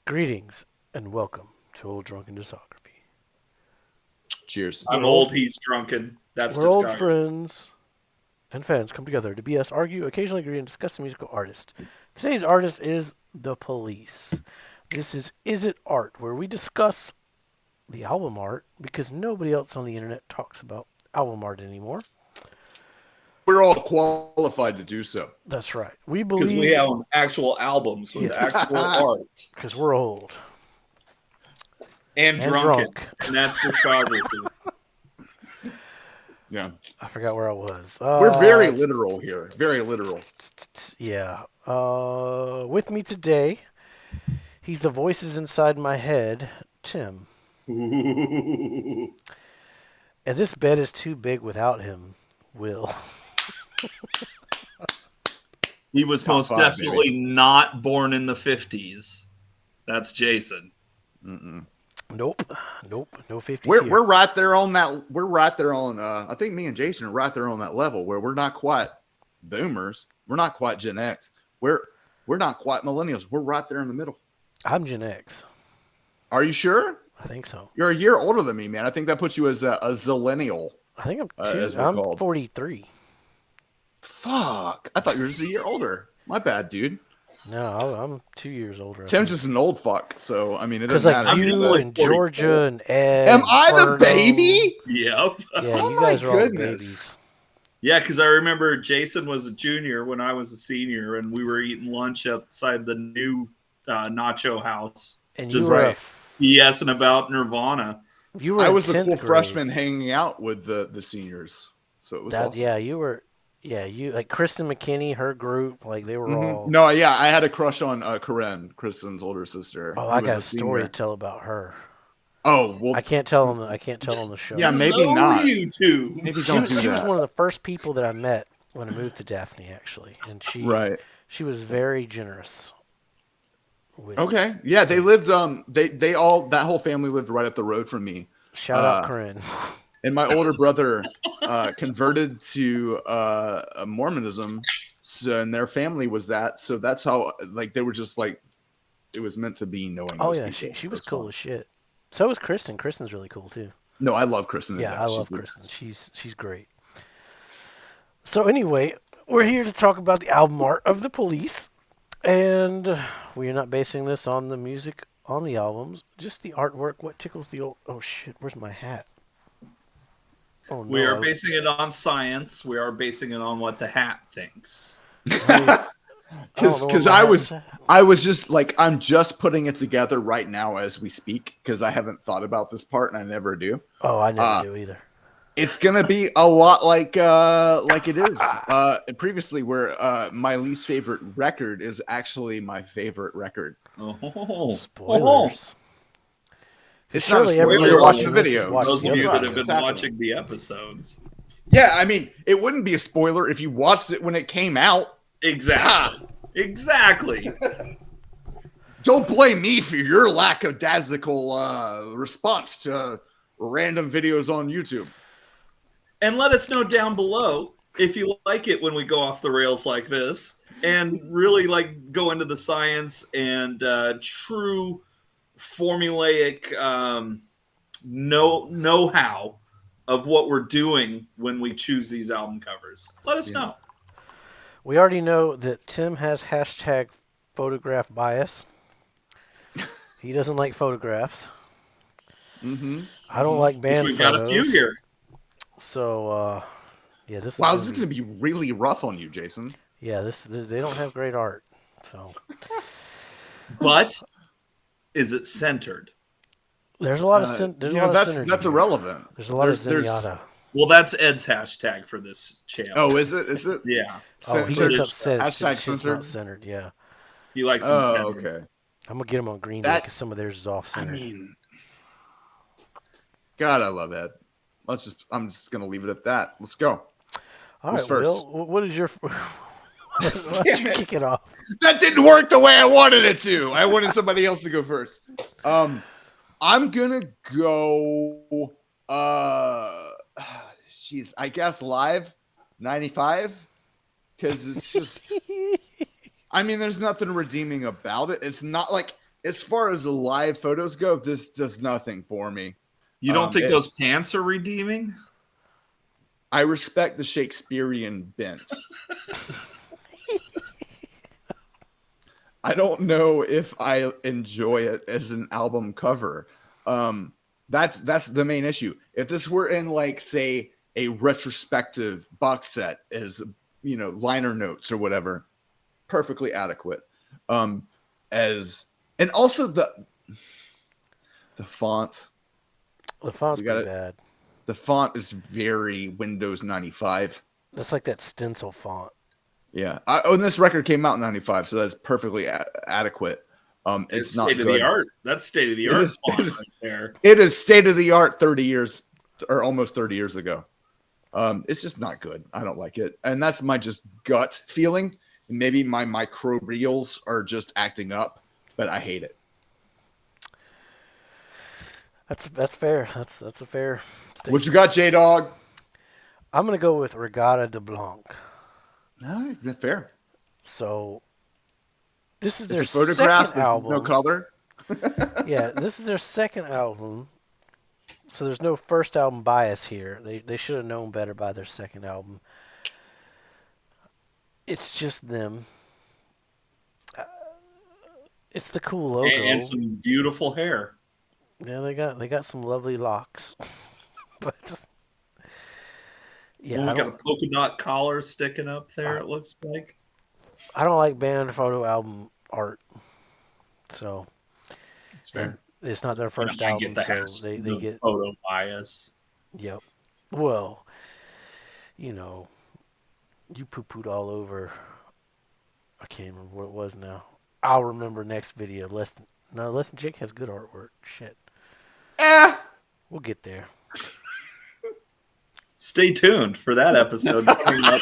Greetings and welcome to Old Drunken Discography. Cheers. We're I'm old, old, he's drunken. That's we're old discography. friends and fans come together to BS, argue, occasionally agree, and discuss the musical artist. Today's artist is The Police. This is It Art, where we discuss the album art because nobody else on the internet talks about album art anymore. We're all qualified to do so. That's right. We Because we believe, have actual albums with yes, actual art because we're old and and drunken. drunk. And that's discography. Yeah. I forgot where I was. We're very literal here. Very literal. Yeah. With me today, he's the voices inside my head, Tim. Ooh. And this bed is too big without him, Will. He was Top most five, definitely baby. not born in the 50s. That's Jason. Mm-mm. Nope. Nope. No 50s We're here. we're right there on that. We're right there on. I think me and Jason are right there on that level where we're not quite boomers. We're not quite Gen X. We're not quite millennials. We're right there in the middle. I'm Gen X. Are you sure? I think so. You're a year older than me, man. I think that puts you as a zillennial, I think as we're I'm called. 43. Fuck! I thought you were just a year older. My bad, dude. No, I'm 2 years older. Tim's just an old fuck, so I mean it Because doesn't like matter. I'm you only and 44. Georgia and Ed. Am and I the Fernum, baby? Yep. Yeah, Oh you my guys are all the goodness. babies. Yeah, because I remember Jason was a junior when I was a senior, and we were eating lunch outside the new Nacho House, And you just were Right. BSing about Nirvana. you were I in was the 10th cool grade. freshman hanging out with the seniors, so it was That awesome. yeah, you were you like Kristen McKinney, her group, like they were all. No, yeah, I had a crush on Corinne, Kristen's older sister, Oh, who I was got a a story to senior. tell about her. Oh well, I can't tell on the I can't tell on the show. yeah, maybe Hello, not. YouTube. Maybe don't do She was that. one of the first people that I met when I moved to Daphne actually, and Right. she was very generous with Okay. Yeah, they things. lived. They all that whole family lived right up the road from me. Shout out Uh, Corinne. and my older brother converted to Mormonism, so, and their family was that. So that's how like they were just like it was meant to be knowing Oh those yeah, people. she It was was cool fun. as shit. So was Kristen. Kristen's really cool too. No, I love Kristen to Yeah, death. I She's love the Kristen. best. She's great. So anyway, we're here to talk about the album art of the Police. And we are not basing this on the music on the albums, just the artwork. What tickles the old? Oh shit! Where's my hat? Oh We no! are basing it on science. We are basing it on what the hat thinks. I don't know where Because my hat is at. I was just like I'm just putting it together right now as we speak because I haven't thought about this part and I never do. Oh, I never Uh, do either. it's gonna be a lot like it is previously, where my least favorite record is actually my favorite record. Oh, Spoilers. It's not a Surely spoiler. everybody You're watching watching the this has video. watched those the of other you Subscribe. that have video. It's been happening. watching the episodes. Yeah, I mean, it wouldn't be a spoiler if you watched it when it came out. Exactly. Exactly. Don't blame me for your lack of dazzle response to random videos on YouTube. And let us know down below if you like it when we go off the rails like this and really like go into the science and true formulaic know-how of what we're doing when we choose these album covers. Let us Yeah. know. We already know that Tim has hashtag photograph bias. He doesn't like photographs. Mm-hmm. I don't like Which band we've got a few photos. here. So yeah, Wow, this is gonna be really rough on you, Jason. yeah, this they don't have great art. So But is it centered? there's a lot of there's a lot of synergy. that's here. irrelevant. There's a lot of There's zenyatta. Well, that's Ed's hashtag for this channel. oh, is it? Is it? Yeah. Oh, he Centered? gets upset. Hashtag Shit's not censored? centered. Yeah, He likes them Oh, centered. okay. I'm gonna get him on Green Day That because some of theirs is off I centered. mean, God, I love Ed. I'm just gonna leave it at that. Let's go. All who's right, first? Will, what is your? Why don't Damn you it. kick it off? That didn't work the way I wanted it to. I wanted somebody else to go first. I'm gonna go. Jeez, I guess live 95 because it's just. I mean, there's nothing redeeming about it. It's not like as far as the live photos go, this does nothing for me. You don't think It- those pants are redeeming? I respect the Shakespearean bent. I don't know if I enjoy it as an album cover. That's the main issue. If this were in like, say, a retrospective box set as, you know, liner notes or whatever, perfectly adequate. And also the font. The font's We got pretty it. bad. The font is very Windows 95. That's like that stencil font. Yeah. And this record came out in 95, so that's perfectly adequate. It's not state of good. the art. That's state of the It art is- font it is- right there. It is state of the art 30 years or almost 30 years ago. It's just not good. I don't like it. And that's my just gut feeling. Maybe my microbials are just acting up, but I hate it. That's fair. That's a fair statement. What you got, J-Dog? I'm gonna go with Regatta de Blanc. All right, that's fair. So this is It's their a photograph. second There's album. no color. Yeah, this is their second album. So there's no first album bias here. They should have known better by their second album. It's just them. It's the cool logo. And some beautiful hair. Yeah, they got some lovely locks. But yeah, Well, I we got a don't, polka dot collar sticking up there, it looks like. I don't like band photo album art. So That's fair. it's not their first I album, get the so hash, they the get photo bias. yep. Well, you know, you poo-pooed all over. I can't remember what it was now. I'll remember next video. Less than Jake has good artwork. Shit, we'll get there. Stay tuned for that episode coming up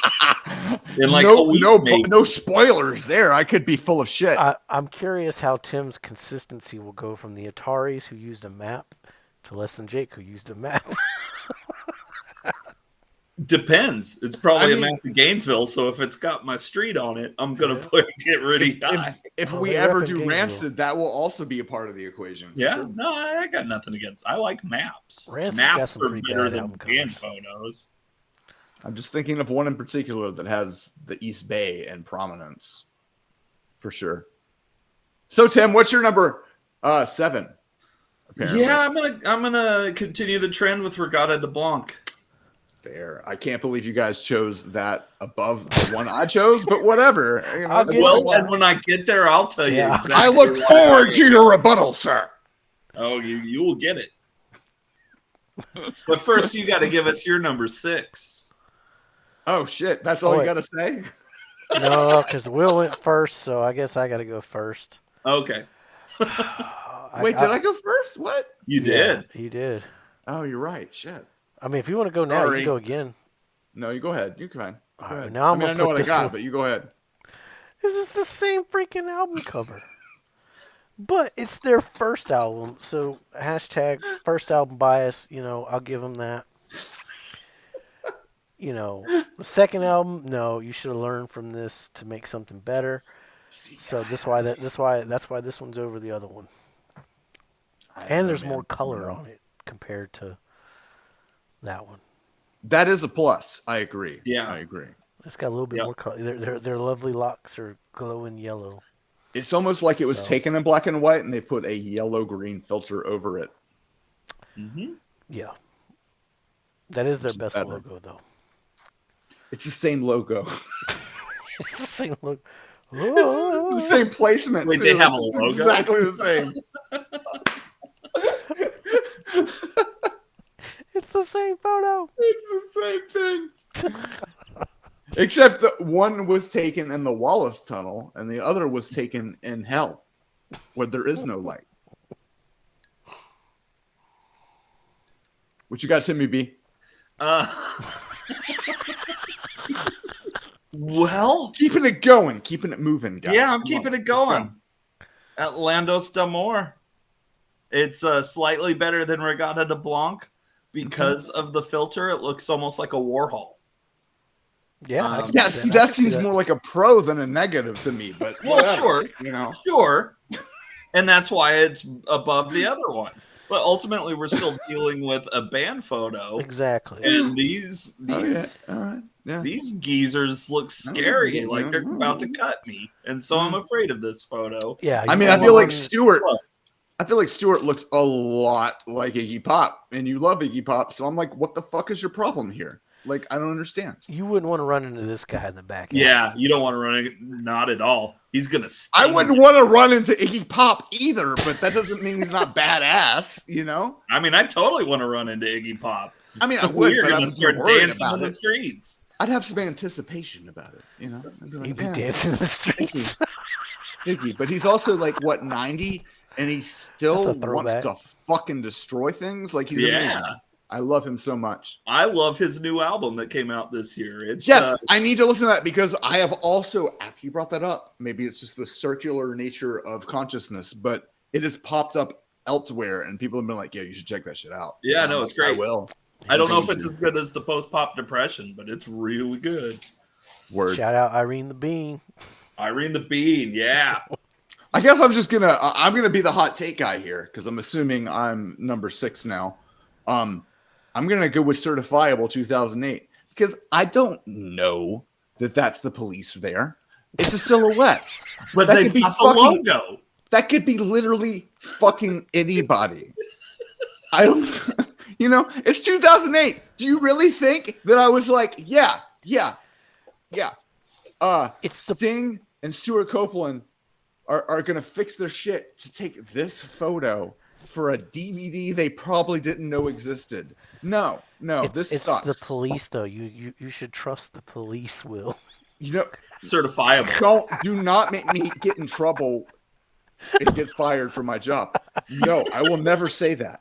in like a no, week. no, maybe. no spoilers there. I could be full of shit. I'm curious how Tim's consistency will go from the Ataris who used a map to Less Than Jake who used a map. Depends. It's probably I a mean- map of Gainesville, so if it's got my street on it, I'm gonna Yeah. put Get Ready if Die. if Oh, we they ever rep in do Gainesville. Rancid, that will also be a part of the equation. for Yeah, sure. no, I got nothing against. I like maps. Rancid's got Maps some are pretty better bad than album band covers. photos. I'm just thinking of one in particular that has the East Bay in prominence, for sure. So, Tim, what's your number 7? Apparently. Yeah, I'm gonna continue the trend with Regatta de Blanc. Fair. I can't believe you guys chose that above the one I chose, but whatever. You know, I'll it's give fine. Well, and when I get there, I'll tell you Yeah. exactly. I look what forward I- to your rebuttal, sir. Oh, you will get it. But first, you got to give us your number 6. Oh shit! That's all Oh, you wait. got to say. No, because Will went first, so I guess I got to go first. Okay, Wait, did I go first? What? you Yeah, did. you did. Oh, you're right. Shit. I mean, if you want to go now, you Sorry. can go again. No, you go ahead. You can. All Go right, ahead. now I'm I mean, I gonna know put what I this got, one- but you go ahead. This is the same freaking album cover. But it's their first album, so hashtag first album bias, I'll give them that. The second album, no, you should have learned from this to make something better. So that's why this one's over the other one. I don't And know, there's man. more color You know. on it compared to that one. That is a plus. I agree. Yeah. I agree. It's got a little bit Yep. more color. Their lovely locks are glowing yellow. It's almost like it was So- taken in black and white, and they put a yellow-green filter over it. Mm-hmm. Yeah. That is their Which is best better. logo, though. It's the same logo. It's the same look. It's the same placement. Wait, too. they have a It's logo? Exactly the same. It's the same photo. It's the same thing. Except that one was taken in the Wallace Tunnel, and the other was taken in hell, where there is no light. What you got, Timmy B? Well, Keeping it going, keeping it moving, guys. yeah, I'm Come keeping on, it let's go. going. At Landos d'Amour. It's slightly better than Regatta de Blanc because of the filter. It looks almost like a Warhol. Yeah. I Um, can Yeah, see see, that. I that can see seems more like a pro than a negative to me. But Well, whatever, sure. you know. Sure. and that's why it's above the other one. But ultimately, we're still dealing with a band photo, Exactly. and these Oh yeah, these all right, yeah. these geezers look scary, like they're about to cut me, and so I'm afraid of this photo. Yeah. I You mean, I wouldn't feel want like to Stewart. I feel like Stewart looks a lot like Iggy Pop, and you love Iggy Pop. So I'm like, what the fuck is your problem here? Like, I don't understand. You wouldn't want to run into this guy in the back alley. Yeah, you don't want to run it. Not at all. He's gonna I sting wouldn't you. want to run into Iggy Pop either, but that doesn't mean he's not badass, you know? I mean, I totally want to run into Iggy Pop. I mean, I would, We're but I gonna would be start worried dancing about in the it. streets. I'd have some anticipation about it, you know? I'd be He'd like, be yeah, dancing in the streets. Iggy. But he's also like, what, 90? And he That's still a wants throwback. to fucking destroy things? Like, he's Yeah. amazing. I love him so much. I love his new album that came out this year. It's Yes, I need to listen to that because I have also, after you brought that up, maybe it's just the circular nature of consciousness, but it has popped up elsewhere and people have been like, yeah, you should check that shit out. yeah, And I'm no, like, it's great. I will. I don't know going if it's to. as good as the post-pop depression, but it's really good. Word. Shout out Irene the Bean. Irene the Bean, yeah. I guess I'm gonna be the hot take guy here because I'm assuming I'm number 6 now. I'm gonna go with Certifiable 2008 because I don't know that that's the police there. It's a silhouette. But That they've could be got the fucking- logo. That could be literally fucking anybody. I don't, it's 2008. Do you really think that I was like, yeah. It's the Sting and Stuart Copeland are going to fix their shit to take this photo for a DVD they probably didn't know existed. No, this it's sucks. the police though. You should trust the police, Will. You know, Certifiable. do not make me get in trouble and get fired from my job. No, I will never say that.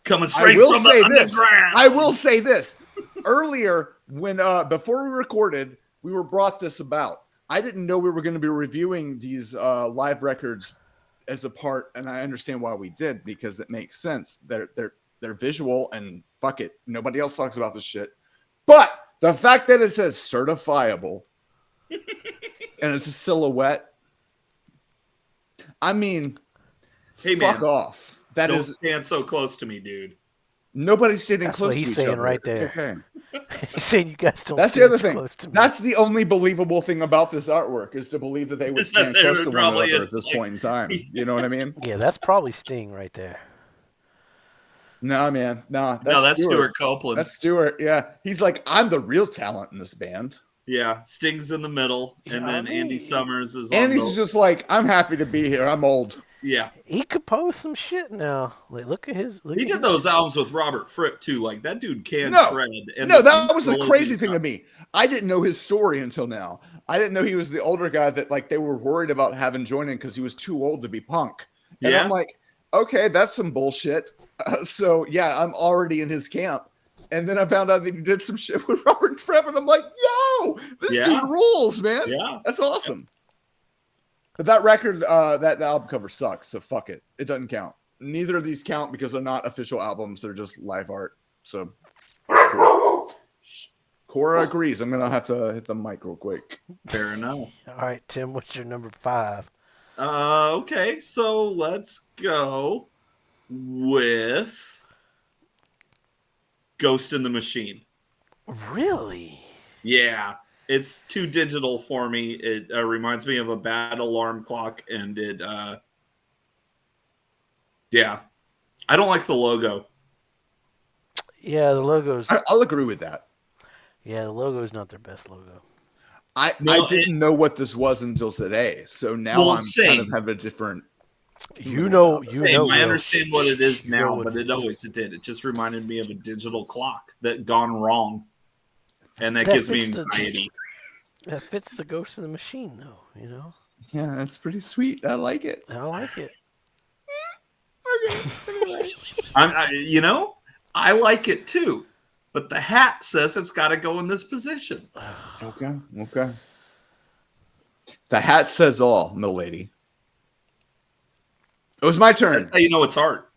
Coming straight will from say the this. underground. I will say this. Earlier, when before we recorded, we were brought this about. I didn't know we were going to be reviewing these live records as a part, and I understand why we did because it makes sense. They're visual, and fuck it, nobody else talks about this shit. But the fact that it says certifiable and it's a silhouette, I mean, Hey, fuck man, off. That don't is stand so close to me, dude. nobody's standing That's close what to he's each saying other. right It's there. okay. He's saying you guys don't That's the stand other too thing. close to me. That's the only believable thing about this artwork is to believe that they would Is that stand they close would to one probably, another at this like- point in time. You know what I mean? Yeah, that's probably Sting right there. Nah, man. Nah, No, that's Stuart. Stuart Copeland. That's Stuart. Yeah. He's like, I'm the real talent in this band. Yeah, Sting's in the middle, and Yeah, then I Andy mean- Summers is And on he's the. just like, I'm happy to be here. I'm old. Yeah, He could post some shit now. Like, look at his. Look he at did his those shit. albums with Robert Fripp too. Like that dude can No. shred. And No, that was the Trilogy crazy is thing to me. I didn't know his story until now. I didn't know he was the older guy that like they were worried about having join in because he was too old to be punk. And Yeah. I'm like, okay, that's some bullshit. So yeah, I'm already in his camp. And then I found out that he did some shit with Robert Fripp, and I'm like, yo, this Yeah. dude rules, man. Yeah. That's awesome. But that record, that album cover sucks, so fuck it. It doesn't count. Neither of these count because they're not official albums. They're just live art. So Cora agrees. I'm gonna have to hit the mic real quick. Fair enough. All right, Tim, what's your number 5? Okay, so let's go with Ghost in the Machine. Really? Yeah, it's too digital for me. It reminds me of a bad alarm clock, and it, yeah, I don't like the logo. Yeah, the logo's. I'll agree with that. Yeah, the logo's not their best logo. I didn't know what this was until today, so now Well, I'm kind same. of have a different. You know, Same, I Will. understand what it is You know now, what but it it is. always did. It just reminded me of a digital clock that gone wrong, and that That gives me fits the- anxiety. That fits the Ghost in the Machine, though. You know, Yeah, that's pretty sweet. I like it. I like it. Okay. Anyway. I like it too, but the hat says it's got to go in this position. Okay. The hat says all, milady. It was my turn. That's how you know it's art.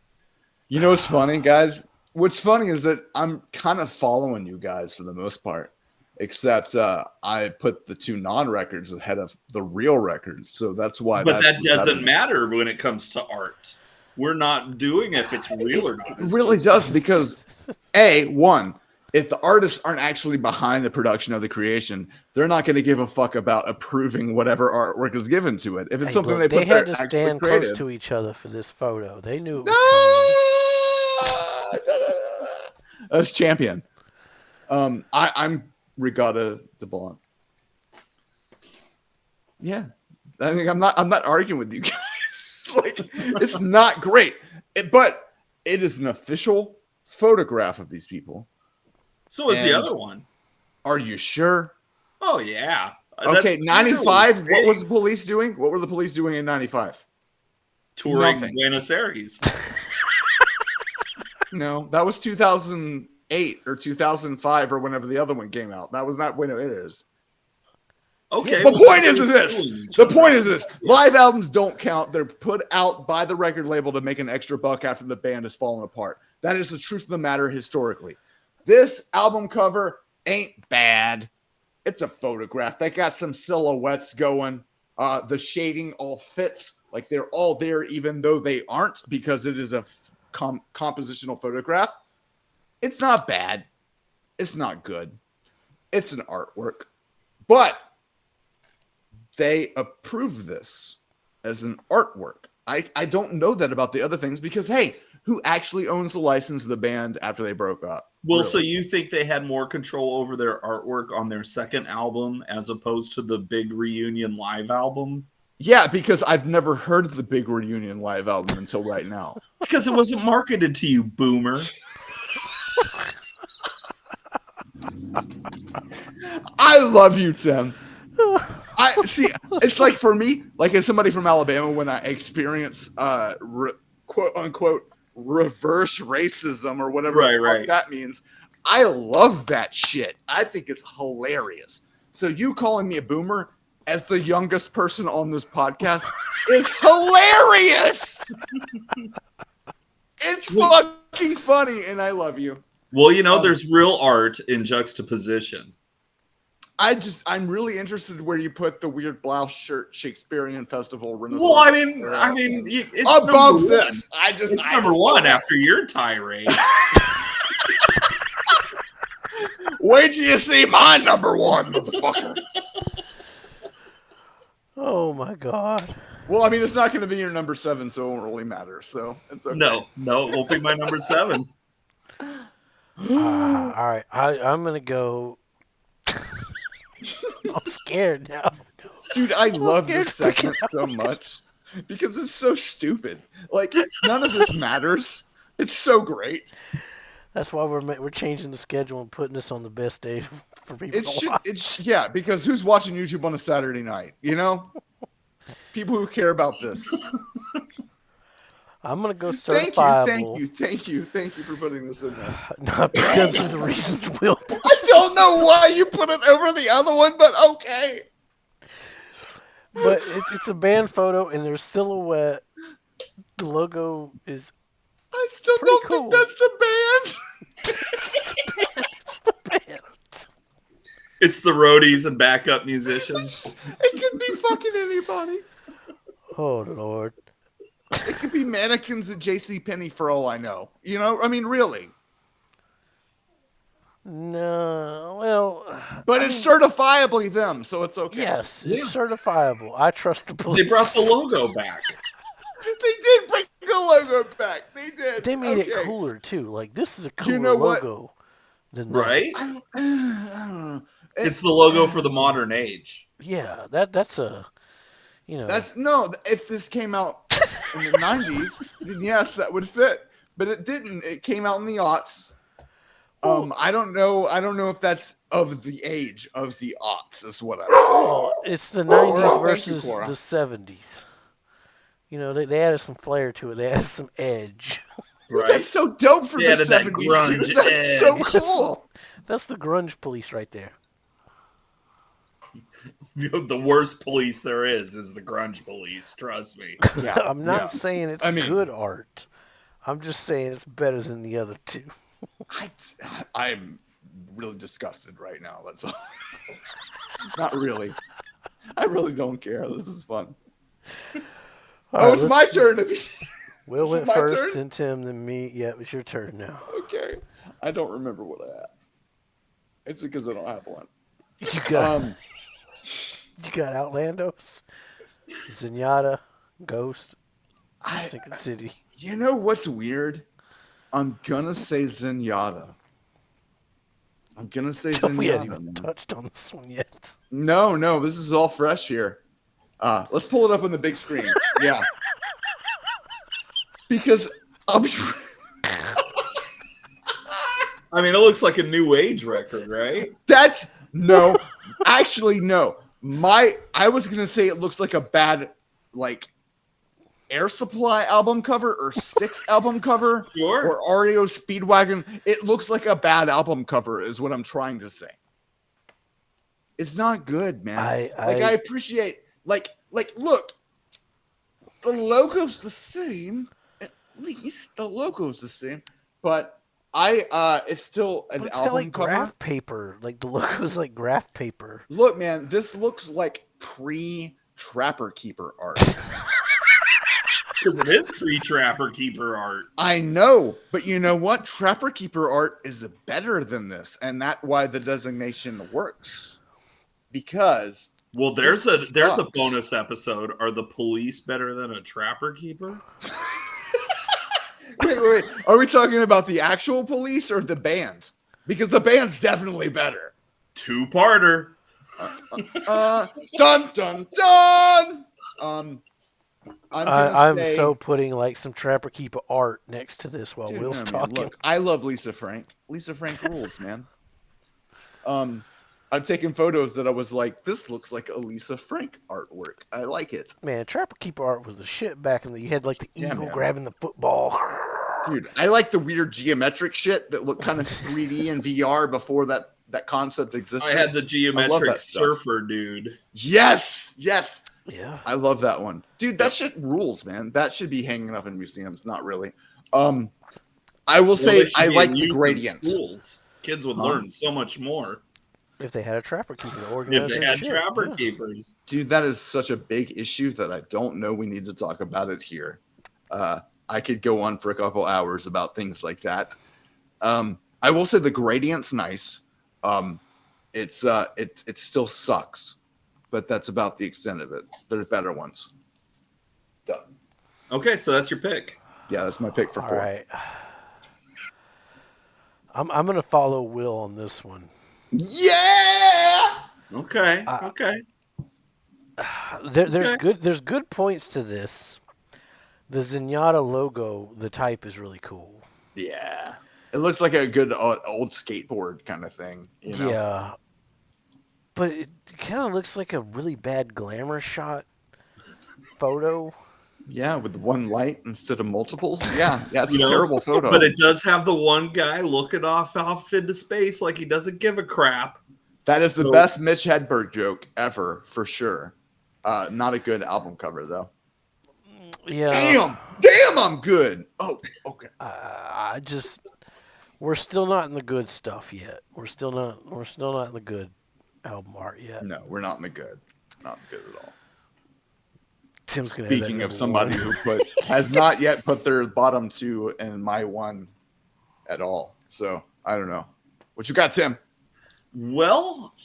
You know what's funny, guys? What's funny is that I'm kind of following you guys for the most part. except I put the two non-records ahead of the real records, so that's why. But That's that doesn't matter when it comes to art. We're not doing if it's real or not. It really does, because one, if the artists aren't actually behind the production of the creation, they're not going to give a fuck about approving whatever artwork is given to it. If it's Hey, something look, they they put had there to actually stand close created. to each other for this photo. They knew it was coming. That's champion. I'm Regatta de Blanc. Yeah, I think I'm not arguing with you guys. Like, it's not great, but it is an official photograph of these people. So is the other one. Are you sure? Oh yeah. Okay, That's 95. clearly What was the police doing? What were the police doing in 95? touring Nothing. Buenos Aires? No, that was 2008 or 2005 or whenever the other one came out. That was not when it is. Okay. The point is this. killing each The other. point is this. Live albums don't count. They're put out by the record label to make an extra buck after the band has fallen apart. That is the truth of the matter historically. This album cover ain't bad. It's a photograph. They got some silhouettes going. The shading all fits. Like they're all there, even though they aren't, because it is a compositional photograph. It's not bad. It's not good. It's an artwork. But they approve this as an artwork. I don't know that about the other things because, hey, who actually owns the license of the band after they broke up? Well, Really? so you think they had more control over their artwork on their second album as opposed to the big reunion live album? Yeah, because I've never heard of the big reunion live album until right now. Because it wasn't marketed to you, boomer. I love you, Tim. I see. It's like for me, like as somebody from Alabama, when I experience quote unquote reverse racism or whatever the fuck that means, I love that shit. I think it's hilarious. So you calling me a boomer as the youngest person on this podcast is hilarious. It's fucking funny, and I love you. Well, you know, there's real art in juxtaposition. I'm really interested where you put the weird blouse shirt Shakespearean festival Renaissance. Well, I mean, it's above this. It's number one after your tirade. Wait till you see my number one, motherfucker. Oh my god. Well, I mean, it's not going to be your number 7, so it won't really matter. So it's okay. No, it won't be my number 7. All right, I'm gonna go. I'm scared now. Dude, I love this segment so much because it's so stupid. Like, none of this matters. It's so great. That's why we're changing the schedule and putting this on the best day for people to watch. Yeah, because who's watching YouTube on a Saturday night? You know, people who care about this. I'm gonna go certifiable. Thank you for putting this in there. Not because of the reasons Will. I don't know why you put it over the other one, but okay. But it's a band photo and there's silhouette. The logo is. I still don't think that's the band. It's the band. It's the roadies and backup musicians. It could be fucking anybody. Oh Lord. It could be mannequins at JCPenney for all I know. You know, I mean, really. No, well. But it's certifiably them, so it's okay. Yes, it's certifiable. I trust the police. They brought the logo back. They did bring the logo back. They did. They made it cooler too. Like this is a cooler logo than that. Right? I don't know. It's the logo for the modern age. Yeah, that's a. You know. That's no. If this came out in the 90s, then yes, that would fit. But it didn't. It came out in the aughts. I don't know if that's of the age of the aughts. Is what I'm saying. Well, it's the 90s versus the 70s. You know, they added some flair to it. They added some edge. Dude, that's so dope for the 70s. That grunge dude. That's so cool. That's the grunge police right there. The worst police there is the grunge police. Trust me. Yeah, I'm not saying it's good art. I'm just saying it's better than the other two. I'm really disgusted right now. That's all. Not really. I really don't care. This is fun. All Oh, right, it's my turn. Will Is it went my first, turn? then Tim, then me. Yeah, it's your turn now. Okay. I don't remember what I have. It's because I don't have one. You got Um, you got Outlandos, Zenyatta, Ghost, I. Sinking City. You know what's weird? I'm gonna say Zenyatta. I'm gonna say We hadn't Zenyatta, even man. touched on this one yet. No, this is all fresh here. Let's pull it up on the big screen. Yeah, because I'll be. I mean, it looks like a new age record, right? That's no, actually no. I was gonna say it looks like a bad like Air Supply album cover or Styx album cover Sure. or REO Speedwagon. It looks like a bad album cover, is what I'm trying to say. It's not good, man. I appreciate like look, the logo's the same. At least the logo's the same, but it's still an But it's got album like cover. graph paper. Like the logo's like graph paper. Look, man, this looks like pre-Trapper Keeper art. Because it is pre-Trapper Keeper art. I know, but you know what? Trapper Keeper art is better than this, and that's why the designation works. Because Well, there's a sucks. bonus episode. Are the police better than a Trapper Keeper? Wait. Are we talking about the actual police or the band? Because the band's definitely better. Two-parter. Dun dun dun. I'm say, so putting like some Trapper Keeper art next to this while dude, Will's no, man, talking. look, I love Lisa Frank. Lisa Frank rules, man. I've taken photos that I was like, this looks like a Lisa Frank artwork. I like it. Man, Trapper Keeper art was the shit back in the. You had like the Yeah, eagle man. grabbing the football. Dude, I like the weird geometric shit that looked kind of 3D and VR before that concept existed. I had the geometric surfer dude. Yes. Yeah. I love that one. Dude, that shit rules, man. That should be hanging up in museums. Not really. I will say I like the gradient. Schools. Kids would learn so much more if they had a Trapper Keeper if organized. they had Trapper Keepers. Dude, that is such a big issue that I don't know we need to talk about it here. I could go on for a couple hours about things like that. I will say the gradient's nice. It still sucks, but that's about the extent of it. There's better ones. Done. Okay, so that's your pick. Yeah, that's my pick for 4. All right. I'm gonna follow Will on this one. Yeah. Okay. There's good points to this. The Zenyatta logo, the type is really cool. Yeah. It looks like a good old skateboard kind of thing. You know? Yeah. But it kind of looks like a really bad glamour shot photo. Yeah, with one light instead of multiples. Yeah, it's a terrible photo. But it does have the one guy looking off into space like he doesn't give a crap. That is the best Mitch Hedberg joke ever, for sure. Not a good album cover, though. Yeah. Damn, I'm good. Oh, okay. We're still not in the good stuff yet. We're still not in the good album art yet. No, we're not in the good. Not good at all. Tim's gonna Speaking of somebody who has not yet put their bottom 2 in my 1 at all. So I don't know. What you got, Tim? Well,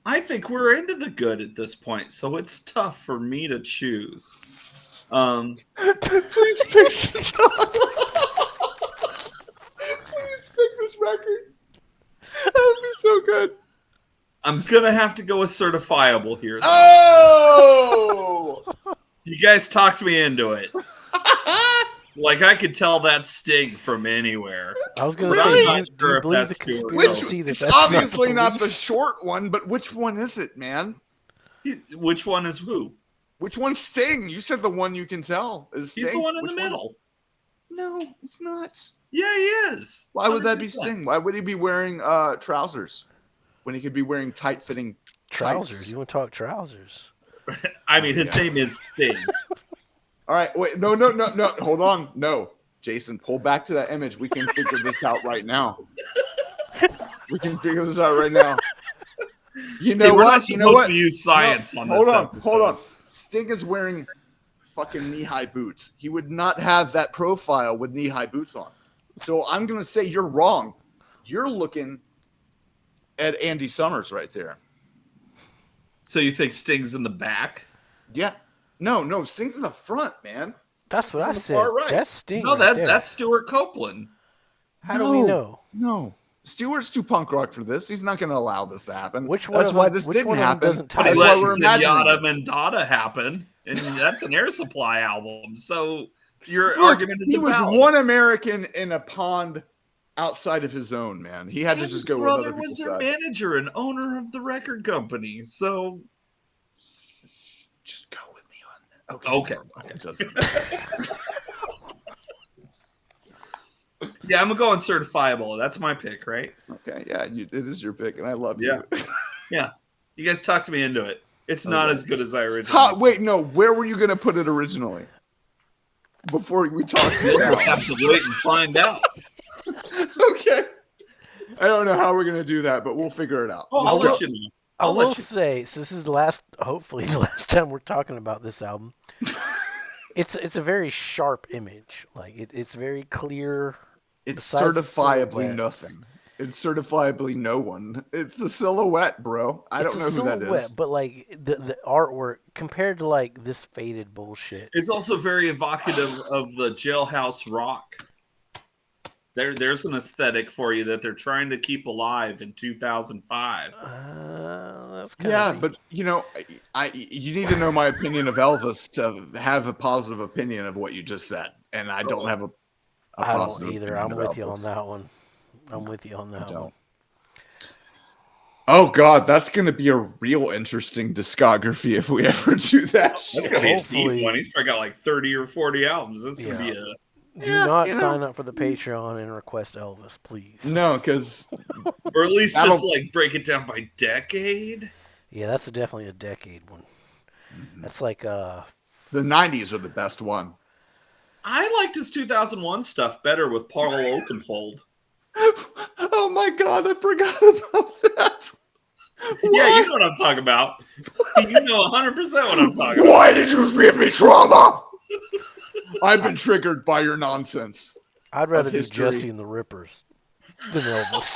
I think we're into the good at this point, so it's tough for me to choose. Please pick Please pick this record. That would be so good. I'm gonna have to go with Certifiable here. Oh! You guys talked me into it. Like I could tell that Sting from anywhere. I was gonna Really? say, I'm not sure if believe that's the true or conspiracy It's that's obviously not the police? short one, but which one is it, man? Which one is who? Which one's Sting? You said the one you can tell is Sting. He's the one in Which the middle. No, it's not. Yeah, he is. Why would that be 100%. Sting? Why would he be wearing trousers when he could be wearing tight-fitting Trousers. tights? You want to talk trousers? I mean, his name is Sting. All right, wait, no, hold on, no, Jason, pull back to that image. We can figure this out right now. We can figure this out right now. You Hey, know we're not what? You know supposed what? to use science on Hold this on, episode. hold on. Sting is wearing fucking knee-high boots. He would not have that profile with knee-high boots on. So I'm gonna say you're wrong. You're looking at Andy Summers right there. So you think Sting's in the back? Yeah. No, Sting's in the front, man. That's what He's I on the said. far right. That's Sting No, right there. that's Stuart Copeland. How do we know? No. Stewart's too punk rock for this. He's not going to allow this to happen. Which one That's of why them- this which didn't one of them happen. doesn't But tie he That's why let we're imagining Yada it. Mandata happen, and that's an Air Supply album. So your Look, argument is he was invalid. one American in a pond outside of his own, man. He had to His just go with brother other was people's their side. manager and owner of the record company. So Just go with me on that. Okay. Okay. It doesn't. yeah, I'm gonna go on Certifiable. That's my pick, right? Okay, yeah, it is your pick, and I love Yeah. you. Yeah. You guys talked me into it. It's not Okay. as good as I originally. Wait, no. Where were you going to put it originally? Before we talked to you We'll now. just have to wait and find out. Okay. I don't know how we're going to do that, but we'll figure it out. Oh, I'll Let's let go. you know. I I'll will let you. say, so this is the last, hopefully the last time we're talking about this album. It's a very sharp image. Like It's very clear. It's Besides the certifiably silhouettes. nothing. It's certifiably no one. It's a silhouette, bro. I don't know who that is. But like the artwork compared to like this faded bullshit. It's also very evocative of the Jailhouse Rock. There's an aesthetic for you that they're trying to keep alive in 2005. That's kind Yeah, of but you know, you need to know my opinion of Elvis to have a positive opinion of what you just said, and I don't have a I positive don't either. opinion I'm of with you on Elvis. that one. I'm with you on that one. Don't. Oh God, that's going to be a real interesting discography if we ever do that. That's Shit. gonna be a Hopefully- deep one. He's probably got like 30 or 40 albums. This is gonna be Yeah. a Do Yeah, not you know. sign up for the Patreon and request Elvis, please. No, because or at least That'll- just like break it down by decade. Yeah, that's definitely a decade one. That's like the '90s are the best one. I liked his 2001 stuff better with Paul Oakenfold. Oh my God, I forgot about that. Yeah, you know what I'm talking about. You know 100% what I'm talking about. Why did you give me trauma? I've been triggered by your nonsense. I'd rather do history. Jesse and the Rippers than Elvis.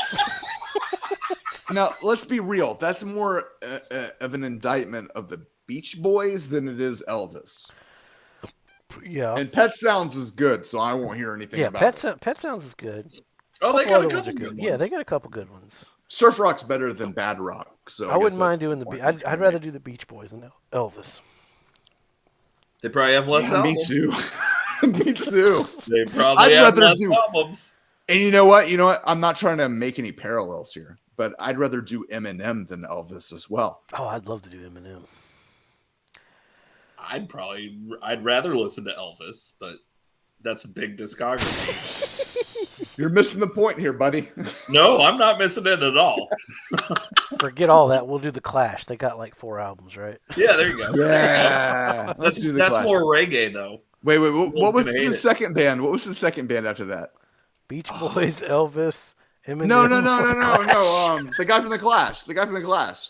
Now, let's be real. That's more of an indictment of the Beach Boys than it is Elvis. Yeah. And Pet Sounds is good, so I won't hear anything Yeah, about it. Pet Sounds is good. Oh, they got a other ones couple are good ones. Yeah, they got a couple good ones. Surf rock's better than bad rock. So I wouldn't mind doing the. I'd rather do the Beach Boys than Elvis. They probably have less Me albums. too. Me too. They probably I'd have rather less do- albums. And you know what? I'm not trying to make any parallels here, but I'd rather do Eminem than Elvis as well. Oh, I'd love to do Eminem. I'd rather listen to Elvis, but that's a big discography. You're missing the point here, buddy. No, I'm not missing it at all. Forget all that. We'll do the Clash. They got like 4 albums, right? Yeah, there you go. Yeah. Let's do the That's Clash. more reggae though. Wait. What was gonna hate the it. second band? What was the second band after that? Beach Boys, Elvis, Eminem. No. Clash. The guy from the Clash. The guy from the Clash.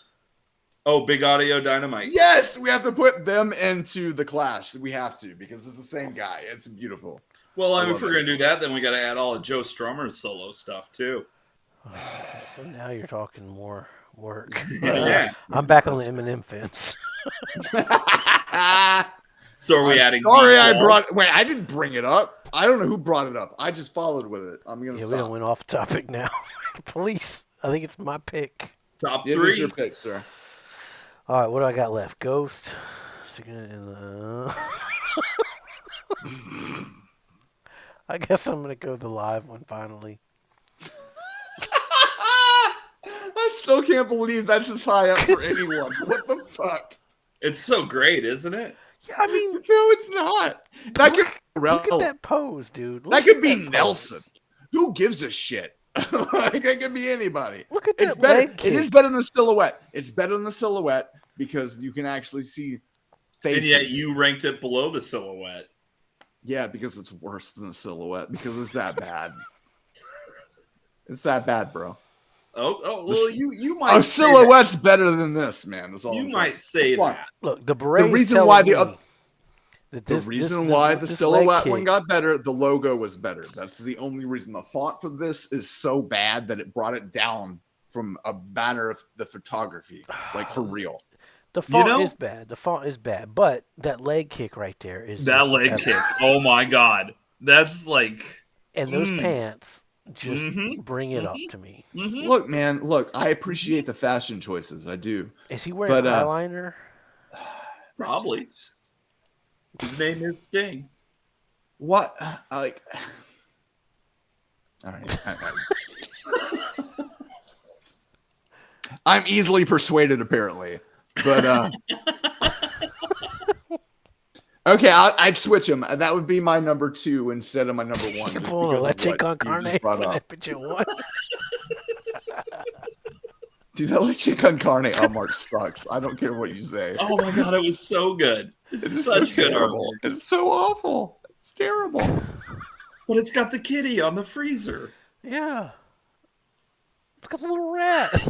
Oh, Big Audio Dynamite. Yes, we have to put them into the Clash. We have to because it's the same guy. It's beautiful. Well, I if love we're it. gonna do that, then we got to add all of Joe Strummer's solo stuff too. Now you're talking more work. Yeah. I'm back on the Eminem fence. So are we I'm adding? sorry, Deep Wall? I didn't bring it up. I don't know who brought it up. I just followed with it. I'm gonna Yeah, we stop. don't went off topic now. Police. I think it's my pick. top It is three. your pick, sir. All right, what do I got left? Ghost. I guess I'm gonna go the live one finally. I still can't believe that's as high up for anyone. What the fuck? It's so great, isn't it? Yeah, I mean, No, it's not. That could be look at relevant. that pose, dude. Look That could at be pose. Nelson. Who gives a shit? Like, that could be anybody. Look at It's that better. leg It is kick. better than the silhouette. It's better than the silhouette because you can actually see faces. And yet you ranked it below the silhouette. Yeah, because it's worse than the silhouette because it's that bad. It's that bad, bro. Well, you might A say silhouette's better than this, man. That's all you I'm might say saying. that. Look, the The beret is reason why telling me that the reason why the this leg silhouette one kick. got better, the logo was better. That's the only reason. The font for this is so bad that it brought it down from a matter of the photography, like for real. The You font is know, bad. The font is bad, but that leg kick right there is that just leg epic. kick. Oh my god, that's like. And those pants just Mm-hmm. bring it up Mm-hmm. to me. Mm-hmm. Look, man, look, I appreciate the fashion choices. I do. Is he wearing But eyeliner? Probably. His name is Sting. what like all right. I'm easily persuaded apparently. But okay, I'd switch him. That would be my number 2 instead of my number 1, You're just pulling a because of leche what con you carne just brought for up. that bitch at one. Dude, that leche con carne Mark sucks. I don't care what you say. Oh my god, it was so good. It It's is such so good terrible. artwork. It's so awful. It's terrible. But it's got the kitty on the freezer. Yeah. It's got a little rat.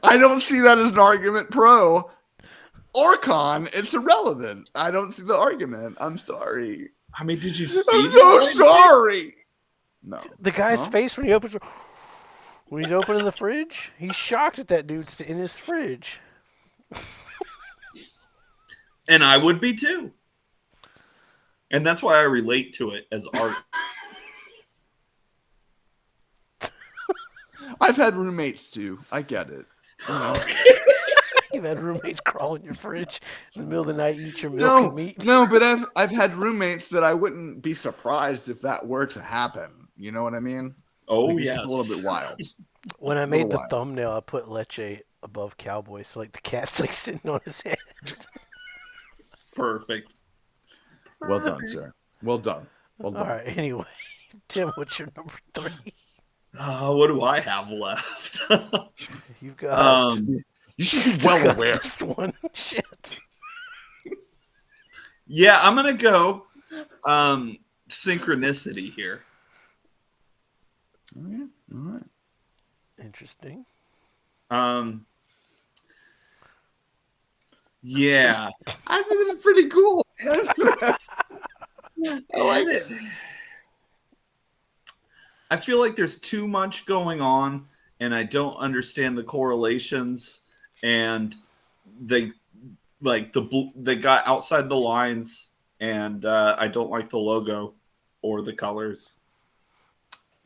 I don't see that as an argument pro or con. It's irrelevant. I don't see the argument. I'm sorry. I mean, did you I'm see so the sorry. No. The guy's Huh? face when he opens when he's opening the fridge, he's shocked at that dude in his fridge. And I would be too. And that's why I relate to it as art. I've had roommates too. I get it. You know? You've had roommates crawl in your fridge in the middle of the night, eat your milk and No, meat. no, but I've had roommates that I wouldn't be surprised if that were to happen. You know what I mean? Oh, Like, it's yes. just a little bit wild. When I A little made the wild. thumbnail, I put Leche above Cowboy, so like the cat's like sitting on his head. Perfect. Well done, sir. Well done. Well All done. right. Anyway, Tim, what's your number 3? What do I have left? You've got. You should be well aware. Just one shit. Yeah, I'm gonna go synchronicity here. All right. All right. Interesting. Yeah. I think it's pretty cool. I like it. I feel like there's too much going on, and I don't understand the correlations. And they got outside the lines, and I don't like the logo or the colors.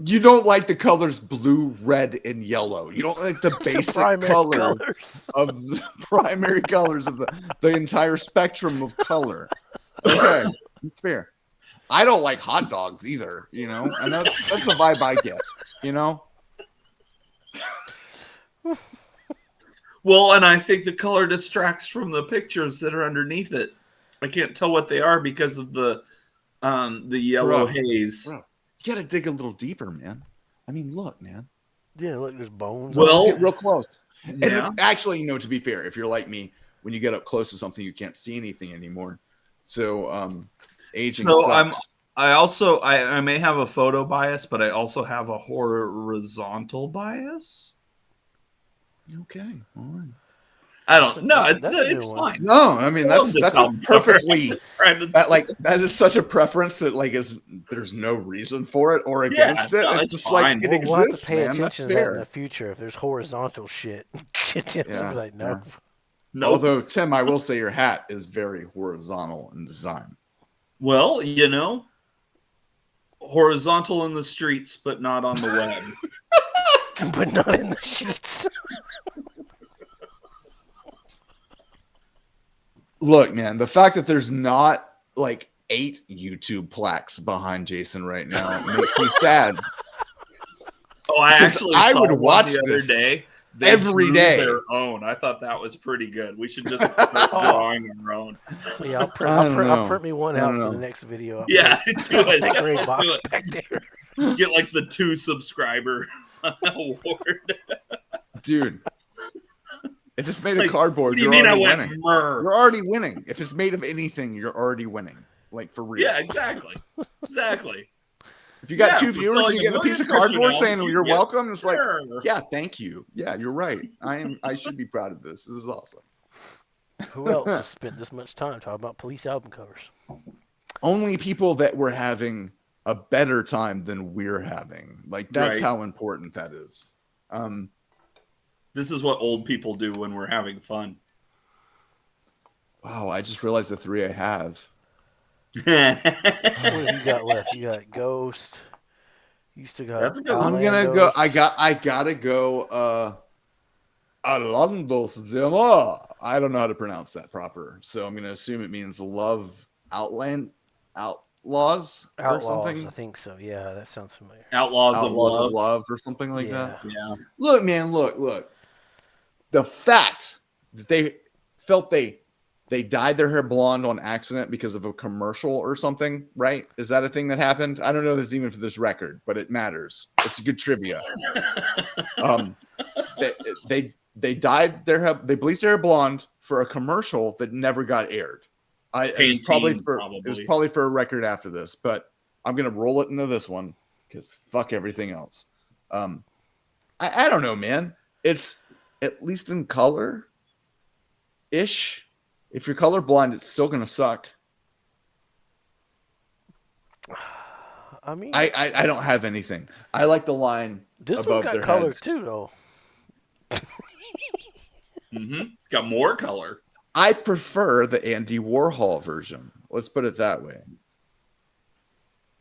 You don't like the colors blue, red, and yellow. You don't like the basic Primary colors of the primary colors of the entire spectrum of color. Okay, it's fair. I don't like hot dogs either, you know, and that's the vibe I get, you know. Well, and I think the color distracts from the pictures that are underneath it. I can't tell what they are because of the yellow haze. Bro, you gotta dig a little deeper, man. I mean, look, man. Yeah, look, there's bones. Well, Let's get real close. Yeah. And actually, you know, to be fair, if you're like me, when you get up close to something, you can't see anything anymore. So, aging sucks. I may have a photo bias, but I also have a horizontal bias. Okay, all right. I don't know. That's a It's new one. fine. No, I mean that's a album perfectly cover. that is such a preference that like there's no reason for it or against it. no, It's it's just fine. like it We'll have to exists, pay man. That's attention to that in the fair. future if there's horizontal shit. Tim's Yeah, like, no. yeah. Nope. Although Tim, I will say your hat is very horizontal in design. Well, you know, horizontal in the streets, but not on the web. But not in the sheets. Look, man, the fact that there's not like 8 YouTube plaques behind Jason right now makes me sad. Oh, I Because actually I saw would one watch the other this day. They every drew day. their own. I thought that was pretty good. We should just start drawing our own. Yeah, I don't I'll know. print me one I out don't for the know. next video. Yeah, do it. That great Do box it. back there. Get like the 2 subscriber award. Dude. If it's made Like, of cardboard, What do you you're mean I already went winning. myrrh? You're already winning. If it's made of anything, you're already winning. Like for real. Yeah, exactly. Exactly. If you got Yeah, two for viewers, selling you a get a million piece of Christian cardboard albums, saying you you're get- welcome. It's like, Sure. yeah, thank you. Yeah, you're right. I should be proud of this. This is awesome. Who else has spent this much time talking about police album covers? Only people that were having a better time than we're having. Like that's Right. how important that is. This is what old people do when we're having fun. Wow, I just realized the three I have. What have you got left? You got Ghost. You still got That's a good one. I'm gonna go. Outlandos. I gotta go. Alondos Demo. I don't know how to pronounce that proper, so I'm gonna assume it means love outlaws or Outlaws, something. I think so. Yeah, that sounds familiar. Outlaws of Outlaws of Love. love or something like that. Yeah. Yeah. Look, man, look. The fact that they felt they dyed their hair blonde on accident because of a commercial or something, right? Is that a thing that happened? I don't know this even for this record, but it matters. It's good trivia. They dyed their hair, they bleached their hair blonde for a commercial that never got aired. It was probably for a record after this, but I'm gonna roll it into this one because fuck everything else. I don't know, man. It's at least in color ish. If you're colorblind, it's still gonna suck. I mean, I don't have anything. I like the line this one above got their color heads. too, though. It's got more color. I prefer the Andy Warhol version. Let's put it that way.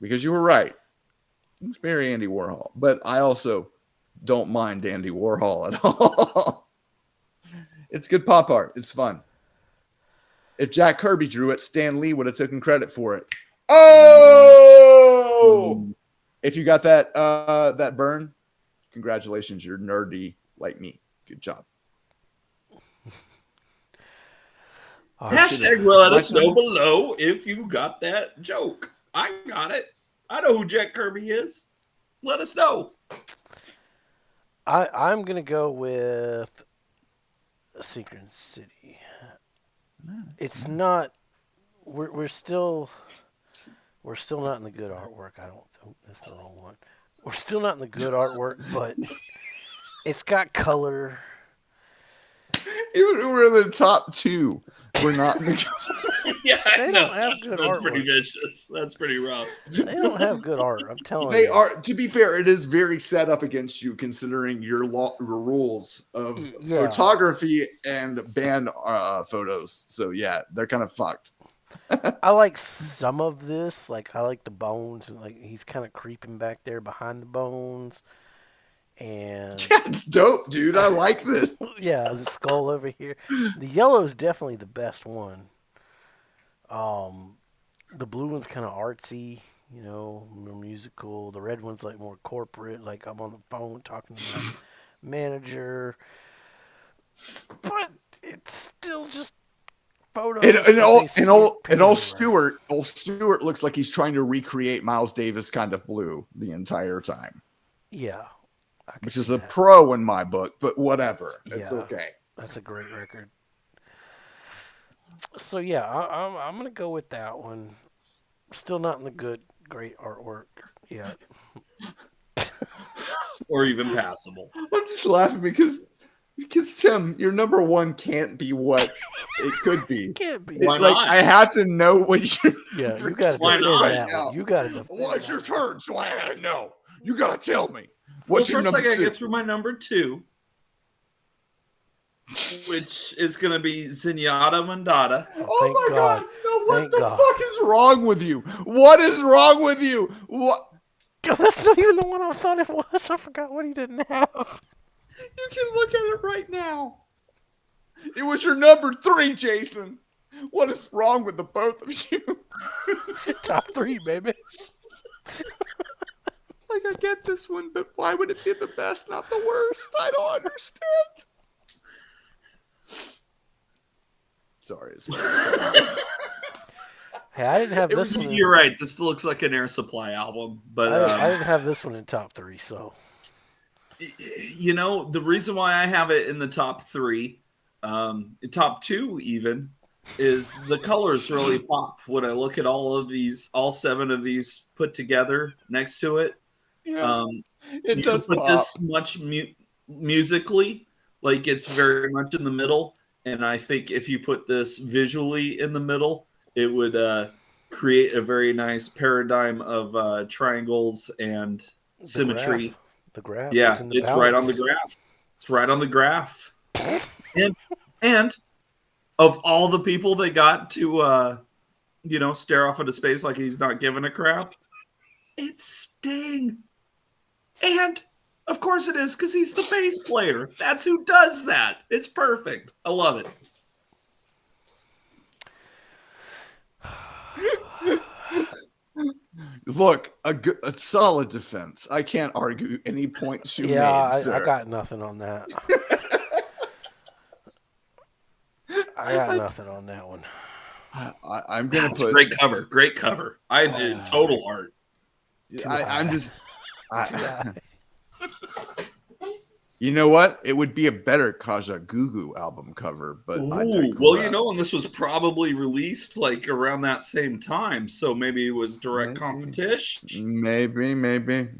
Because you were right. It's very Andy Warhol. But I also don't mind Andy Warhol at all. It's good pop art. It's fun. If Jack Kirby drew it, Stan Lee would have taken credit for it. Oh! If you got that burn, congratulations. You're nerdy like me. Good job. Hashtag let us know below if you got that joke. I got it. I know who Jack Kirby is. Let us know. I'm gonna go with Synchronicity. It's not. We're still not in the good artwork. I don't. Oh, that's the wrong one. We're still not in the good artwork, but it's got color. Even if we're in the top two, we're not in the. Yeah, I They know. don't have good That's artwork. pretty vicious. That's pretty rough. They don't have good art. I'm telling They you. are. To be fair, it is very set up against you, considering your rules of Yeah. photography and band photos. So yeah, they're kind of fucked. I like some of this. Like I like the bones, and like he's kind of creeping back there behind the bones. And Yeah, it's dope, dude. I like this. yeah, the skull over here. The yellow is definitely the best one. The blue one's kind of artsy, more musical. The red one's like more corporate, like I'm on the phone talking to my manager. But it's still just photos. And old Stewart looks like he's trying to recreate Miles Davis kind of blue the entire time. Yeah. Which is a pro in my book, but whatever. It's okay. That's a great record. So yeah, I'm gonna go with that one. Still not in the great artwork yet. Or even passable. I'm just laughing because Tim, your number one can't be what it could be. Can't be. Why not? I have to know what you're. Yeah, you gotta Why defend not? that one. You gotta defend. Well, it's your turn, so I gotta know. You gotta tell me. Well, What's your first I number gotta two? get through my number two, which is gonna be Zenyatta Mandata. Oh Thank my God. god! No, what Thank the God. fuck is wrong with you? What is wrong with you? What? That's not even the one I thought it was. I forgot what he didn't have. You can look at it right now. It was your number three, Jason. What is wrong with the both of you? Top 3, baby. Like, I get this one, but why would it be the best, not the worst? I don't understand. Sorry. Hey, I didn't have this one. You're right. This looks like an Air Supply album, but I didn't have this one in top 3, so. The reason why I have it in the top 3, top 2 even, is the colors really pop when I look at all 7 of these put together next to it. Yeah, Um, it you does don't put pop. this much musically, like it's very much in the middle. And I think if you put this visually in the middle, it would create a very nice paradigm of triangles and The symmetry. graph. The graph. It's Yeah, in the it's right on the balance. graph. It's right on the graph. And and of all the people that got to stare off into space like he's not giving a crap, it's Sting. And of course it is because he's the bass player. That's who does that. It's perfect. I love it. Look, a solid defense. I can't argue any points you Yeah, made, I sir. got nothing on that. I got nothing on that one. I'm gonna That's a put. great cover. Great cover. Total art. Too I'm high. just. Too high. You know what? It would be a better Kaja Gugu album cover, but I Ooh, well, and digress. this was probably released like around that same time, so maybe it was direct Maybe, competition. maybe. It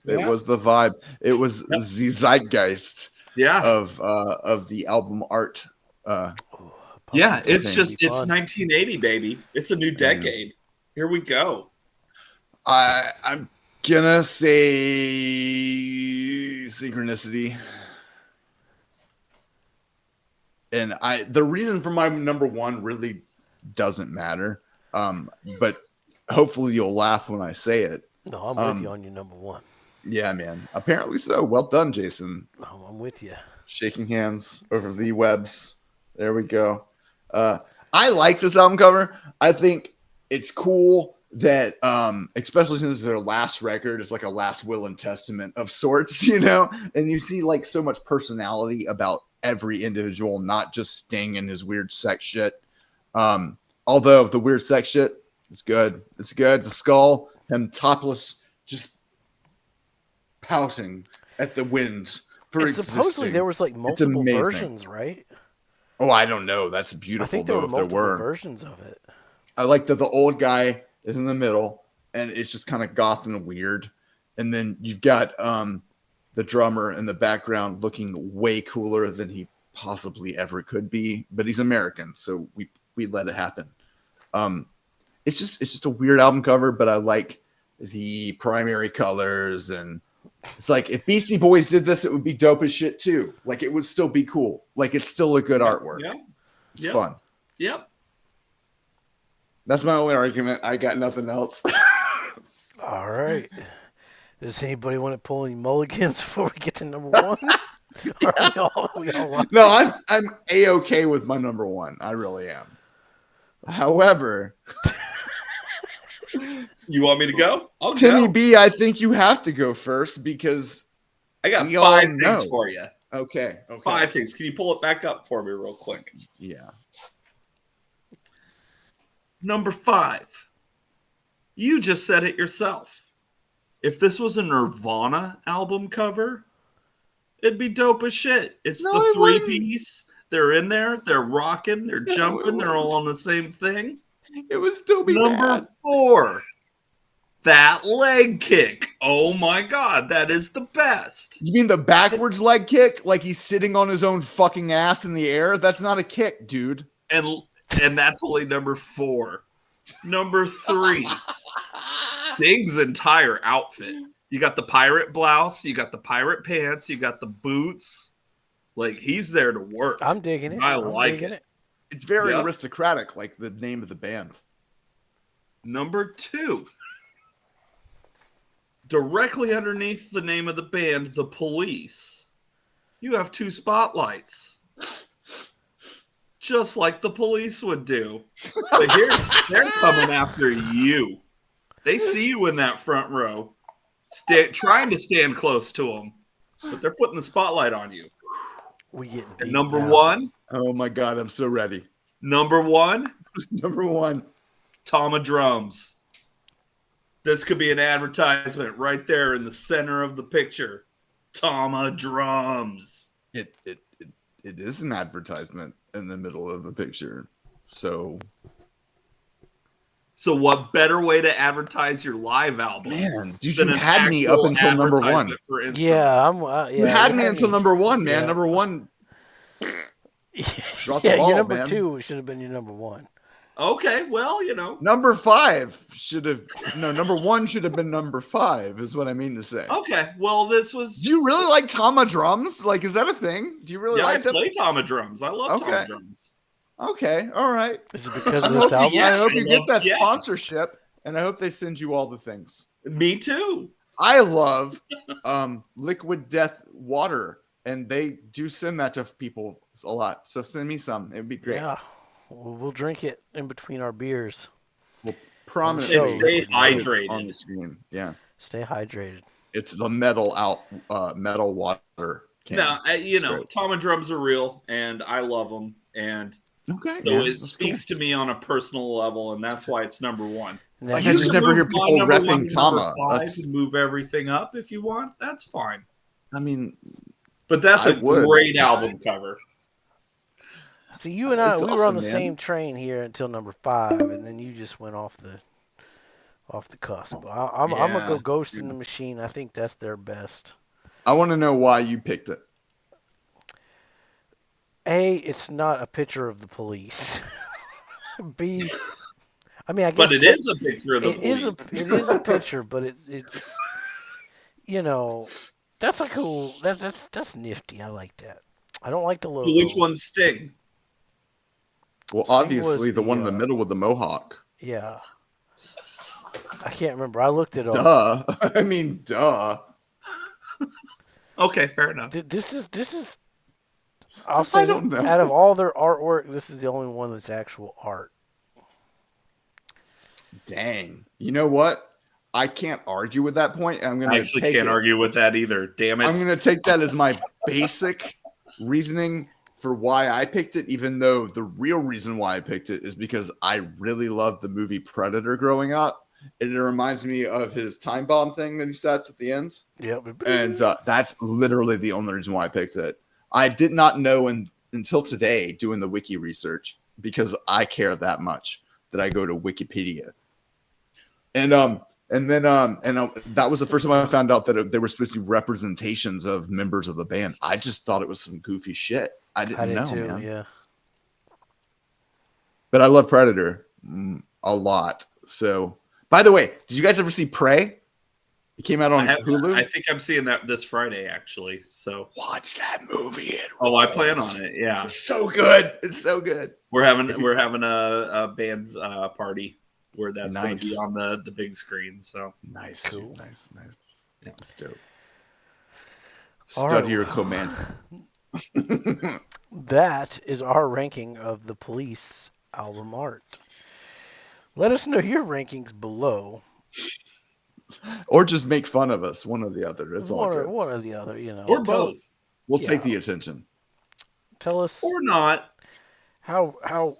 Yeah. was the vibe. It was Yep. the zeitgeist Yeah. of the album art. Ooh, Yeah, pumpkin it's seeds Thing. would just be it's fun. 1980, baby. It's a new Yeah. decade. Here we go. I'm gonna say synchronicity. And the reason for my number one really doesn't matter. But hopefully you'll laugh when I say it. No, I'm with you on your number one. Yeah, man. Apparently so. Well done, Jason. No, I'm with you. Shaking hands over the webs. There we go. I like this album cover. I think it's cool that especially since their last record is like a last will and testament of sorts, and you see like so much personality about every individual, not just Sting and his weird sex shit. Although the weird sex shit, it's good. It's good. The skull, him topless, just pouting at the wind for And supposedly there existing. was like It's multiple amazing. versions, right? Oh, I don't know. That's I beautiful think there though. were If there multiple were, versions of it. I like that the old guy is in the middle, and it's just kind of goth and weird. And then you've got the drummer in the background looking way cooler than he possibly ever could be. But he's American, so we let it happen. Um, it's just a weird album cover, but I like the primary colors, and it's like if Beastie Boys did this, it would be dope as shit too. Like it would still be cool. Like it's still a good artwork. Yep. It's Yep. fun. Yep. That's my only argument. I got nothing else. All right. Does anybody want to pull any mulligans before we get to number one? Are we all locked? No, I'm a-okay with my number one. I really am. However, You want me to go? I'll Timmy go. B, I think you have to go first because I got we all 5 things know. for you. Okay. 5 things. Can you pull it back up for me real quick? Yeah. Number 5. You just said it yourself. If this was a Nirvana album cover, it'd be dope as shit. It's No, the it three wouldn't. piece. They're in there. They're rocking. They're No, it jumping. They're all wouldn't. on the same thing. It would still be Number bad. 4. That leg kick. Oh my god, that is the best. You mean the backwards leg kick? Like he's sitting on his own fucking ass in the air? That's not a kick, dude. And that's only number 4. Number 3. Sting's entire outfit. You got the pirate blouse, you got the pirate pants, you got the boots. Like he's there to work. I'm digging it. I I'm like digging it. It's very Yep. aristocratic, like the name of the band. Number 2. Directly underneath the name of the band, The Police, you have 2 spotlights. Just like the police would do. But here, they're coming after you. They see you in that front row, trying to stand close to them, but they're putting the spotlight on you. We getting And deep number now. 1, Oh my god, I'm so ready. number 1, Number one. Tama Drums. This could be an advertisement right there in the center of the picture. Tama Drums. It is an advertisement in the middle of the picture. So, So, what better way to advertise your live album man, dude, than you an had me up actual until number one. advertisement for Yeah, instruments? You yeah, had me until number one, man. Yeah. Number one, drop the Yeah, your ball, number man. 2 should have been your number 1. Okay, well, Number five should have number one should have been number five, is what I mean to say. Okay, well, this was. Do you really like Tama drums? Like, is that a thing? Do you really Yeah, I like them? play Tama drums. I love Tama Okay. drums. Okay, all right. Is it because I of this hope, album? yeah. I hope I you love- get that yeah. sponsorship, and I hope they send you all the things. Me too. I love Liquid Death water, and they do send that to people a lot. So send me some. It would be great. Yeah. We'll drink it in between our beers. We'll prominently show. And stay Liquid water. hydrated. on the screen. Yeah, Stay hydrated. it's the metal water can. No, It's great. Tama drums are real, and I love them, and Okay, so man, it that's speaks to me on a personal level, and that's why it's number one. Now, Like, you I just can- never hear move people my number repping one to number Tama. five That's- and move everything up if you want. That's fine. I mean, But that's I a would. great album cover. See, you and I, It's we were awesome, on the man. same train here until number 5, and then you just went off the cusp. I'm gonna go Yeah, Ghost in yeah. the Machine. I think that's their best. I want to know why you picked it. A, it's not a picture of the police. B, I mean, I guess But it is a picture of the it is police. it is a picture, but it's that's a cool that's nifty. I like that. I don't like the So logo. which one's Sting? Well, Sting obviously was the one in the the, middle with the mohawk. Yeah, I can't remember. I looked it up. Duh. I mean, duh. Okay, fair enough. This is. I'll say don't know. out of all their artwork, this is the only one that's actual art. Dang. You know what? I can't argue with that point. I'm going I to actually take can't it. argue with that either. Damn it. I'm going to take that as my basic reasoning for why I picked it, even though the real reason why I picked it is because I really loved the movie Predator growing up. And it reminds me of his time bomb thing that he sets at the end. Yep. And that's literally the only reason why I picked it. I did not know until today doing the wiki research, because I care that much that I go to Wikipedia. And that was the first time I found out that there were supposed to be representations of members of the band. I just thought it was some goofy shit. I I didn't did know, too. man. Yeah. But I love Predator a lot. So, by the way, did you guys ever see Prey? It came out on Hulu. I think I'm seeing that this Friday, actually. So watch that movie. I plan on it. Yeah, It's so good. It's so good. we're having a band party where that's going to Nice. be on the big screen. So Nice. Cool. Nice. Yeah. That's dope. All Stud right. Hero Command. That is our ranking of the Police album art. Let us know your rankings below. Or just make fun of us, one or the other. It's all one, good. one or the other, or both, We'll yeah. take the attention. Tell us or not. how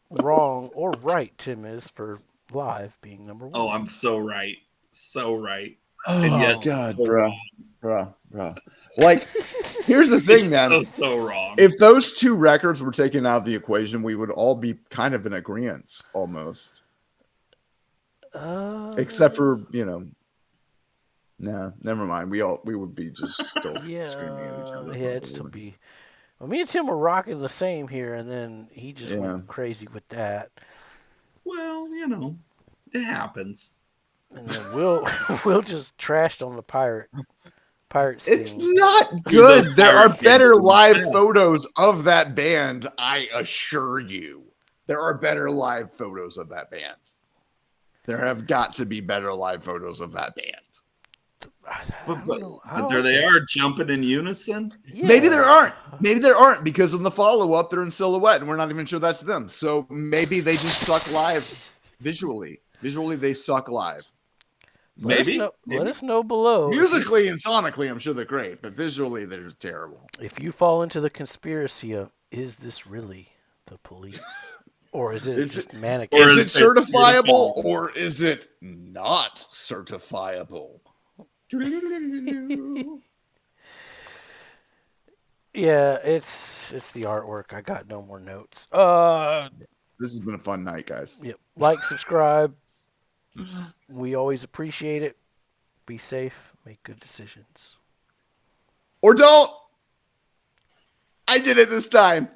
wrong or right Tim is for live being number 1. Oh, I'm so right, so right. Oh, And yet God, so bruh. Like, here's the thing, It's man. so wrong. If those two records were taken out of the equation, we would all be kind of in agreement, almost. Except for, nah, never mind. We would be just still screaming at each other. Yeah, it'd still be. Well, me and Tim were rocking the same here, and then he just Yeah. went crazy with that. Well, it happens. And then Will just trashed on the pirate It's sting. not Dude, good. those There are pirate better kids are live bad. photos of that band, I assure you. There are better live photos of that band. There have got to be better live photos of that band. I But don't know. I there like they it. are jumping in unison. Maybe there Yeah. aren't. Maybe there aren't, because in the follow-up, they're in silhouette, and we're not even sure that's them. So maybe they just suck live visually. Visually, they suck live. Maybe. Let us know below. Musically and sonically, I'm sure they're great, but visually, they're just terrible. If you fall into the conspiracy of, is this really the police? Or is it Is just it- manic? Or Is is it it certifiable certifiable? or is it not certifiable? Yeah, it's the artwork. I got no more notes. This has been a fun night, guys. Yep. Like, subscribe. We always appreciate it. Be safe. Make good decisions. Or don't. I did it this time.